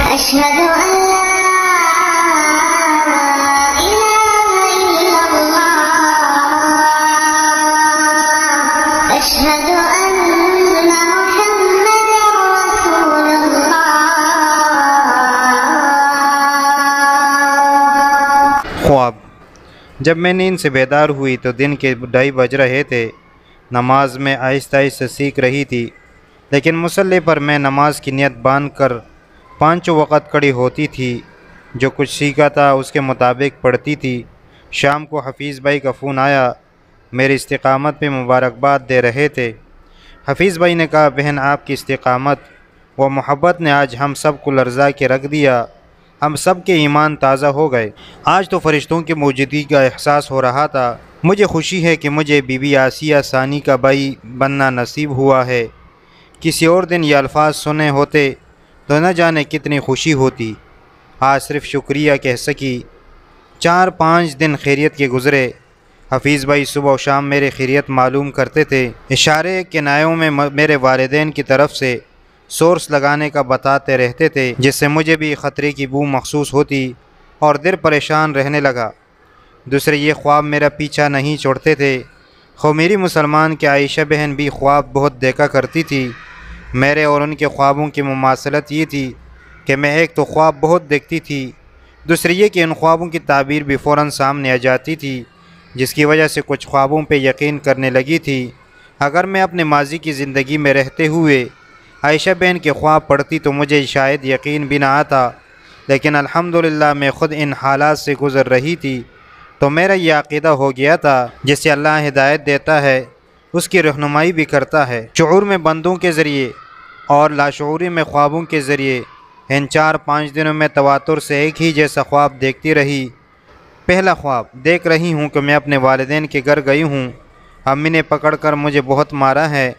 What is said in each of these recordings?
أشهد أن لا إله إلا الله أشهد أن محمدا رسول الله۔ خواب۔ جب میں نیند سے بیدار ہوئی تو دن کے 2:30 بج رہے تھے۔ نماز میں آہستہ آہستہ سیکھ رہی تھی، لیکن مصلی پر میں نماز کی نیت باندھ کر 5 وقت کھڑی ہوتی تھی۔ جو کچھ سیکھا تھا اس کے مطابق پڑھتی تھی۔ شام کو حفیظ بھائی کا فون آیا، میری استقامت پہ مبارکباد دے رہے تھے۔ حفیظ بھائی نے کہا، بہن آپ کی استقامت و محبت نے آج ہم سب کو لرزا کے رکھ دیا، ہم سب کے ایمان تازہ ہو گئے۔ آج تو فرشتوں کی موجودگی کا احساس ہو رہا تھا۔ مجھے خوشی ہے کہ مجھے بی بی آسیہ ثانی کا بھائی بننا نصیب ہوا ہے۔ کسی اور دن یہ الفاظ سنے ہوتے تو نہ جانے کتنی خوشی ہوتی۔ آج صرف شکریہ کہہ سکی۔ 4-5 دن خیریت کے گزرے۔ حفیظ بھائی صبح و شام میرے خیریت معلوم کرتے تھے۔ اشارے کنایوں میں میرے والدین کی طرف سے سورس لگانے کا بتاتے رہتے تھے، جس سے مجھے بھی خطرے کی بو محسوس ہوتی اور دل پریشان رہنے لگا۔ دوسرے یہ خواب میرا پیچھا نہیں چھوڑتے تھے۔ میری مسلمان کے عائشہ بہن بھی خواب بہت دیکھا کرتی تھی۔ میرے اور ان کے خوابوں کی مماثلت یہ تھی کہ میں ایک تو خواب بہت دیکھتی تھی، دوسری یہ کہ ان خوابوں کی تعبیر بھی فوراً سامنے آ جاتی تھی، جس کی وجہ سے کچھ خوابوں پہ یقین کرنے لگی تھی۔ اگر میں اپنے ماضی کی زندگی میں رہتے ہوئے عائشہ بہن کے خواب پڑھتی تو مجھے شاید یقین بھی نہ آتا، لیکن الحمدللہ میں خود ان حالات سے گزر رہی تھی، تو میرا یہ عقیدہ ہو گیا تھا، جس سے اللہ ہدایت دیتا ہے اس کی رہنمائی بھی کرتا ہے۔ شعور میں بندوں کے ذریعے اور لاشعوری میں خوابوں کے ذریعے ان 4-5 دنوں میں تواتر سے ایک ہی جیسا خواب دیکھتی رہی۔ پہلا خواب، دیکھ رہی ہوں کہ میں اپنے والدین کے گھر گئی ہوں، امی نے پکڑ کر مجھے بہت مارا ہے،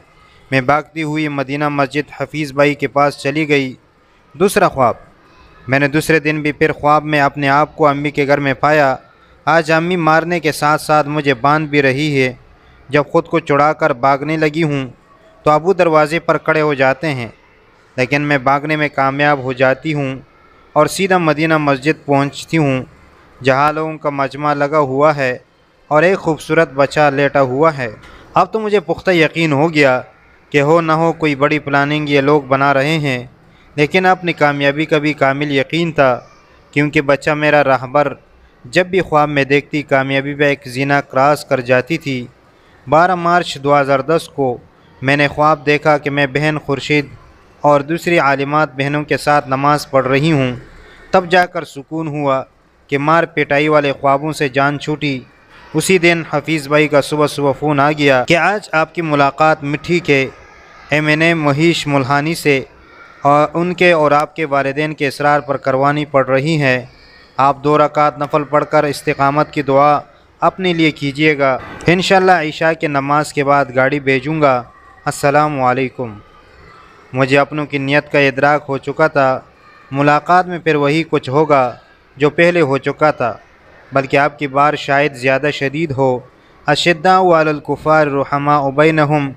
میں بھاگتی ہوئی مدینہ مسجد حفیظ بھائی کے پاس چلی گئی۔ دوسرا خواب، میں نے دوسرے دن بھی پھر خواب میں اپنے آپ کو امی کے گھر میں پایا۔ آج امی مارنے کے ساتھ ساتھ مجھے باندھ بھی رہی ہے۔ جب خود کو چھڑا کر بھاگنے لگی ہوں تو ابو دروازے پر کھڑے ہو جاتے ہیں، لیکن میں بھاگنے میں کامیاب ہو جاتی ہوں اور سیدھا مدینہ مسجد پہنچتی ہوں، جہاں لوگوں کا مجمع لگا ہوا ہے اور ایک خوبصورت بچہ لیٹا ہوا ہے۔ اب تو مجھے پختہ یقین ہو گیا کہ ہو نہ ہو کوئی بڑی پلاننگ یہ لوگ بنا رہے ہیں، لیکن اپنی کامیابی کا بھی کامل یقین تھا، کیونکہ بچہ میرا راہبر جب بھی خواب میں دیکھتی کامیابی پہ ایک زینہ کراس کر جاتی تھی۔ 12 مارچ 2010 کو میں نے خواب دیکھا کہ میں بہن خورشید اور دوسری عالمات بہنوں کے ساتھ نماز پڑھ رہی ہوں۔ تب جا کر سکون ہوا کہ مار پٹائی والے خوابوں سے جان چھوٹی۔ اسی دن حفیظ بھائی کا صبح فون آ گیا کہ آج آپ کی ملاقات مٹھی کے MNA مہیش ملہانی سے اور ان کے اور آپ کے والدین کے اصرار پر کروانی پڑ رہی ہے۔ آپ 2 رکعت نفل پڑھ کر استقامت کی دعا اپنے لیے کیجیے گا، انشاءاللہ عشاء کے نماز کے بعد گاڑی بھیجوں گا۔ السلام علیکم۔ مجھے اپنوں کی نیت کا ادراک ہو چکا تھا، ملاقات میں پھر وہی کچھ ہوگا جو پہلے ہو چکا تھا، بلکہ آپ کی بار شاید زیادہ شدید ہو۔ اشداء علی الکفار رحماء بینہم،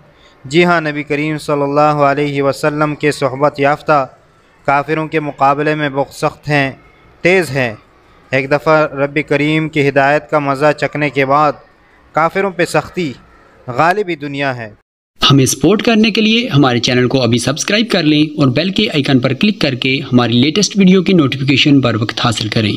جی ہاں، نبی کریم صلی اللہ علیہ وسلم کے صحبت یافتہ کافروں کے مقابلے میں بہت سخت ہیں، تیز ہیں۔ ایک دفعہ رب کریم کی ہدایت کا مزہ چکھنے کے بعد کافروں پہ سختی غالبی دنیا ہے۔ ہمیں سپورٹ کرنے کے لیے ہمارے چینل کو ابھی سبسکرائب کر لیں اور بیل کے آئیکن پر کلک کر کے ہماری لیٹسٹ ویڈیو کی نوٹیفیکیشن بر وقت حاصل کریں۔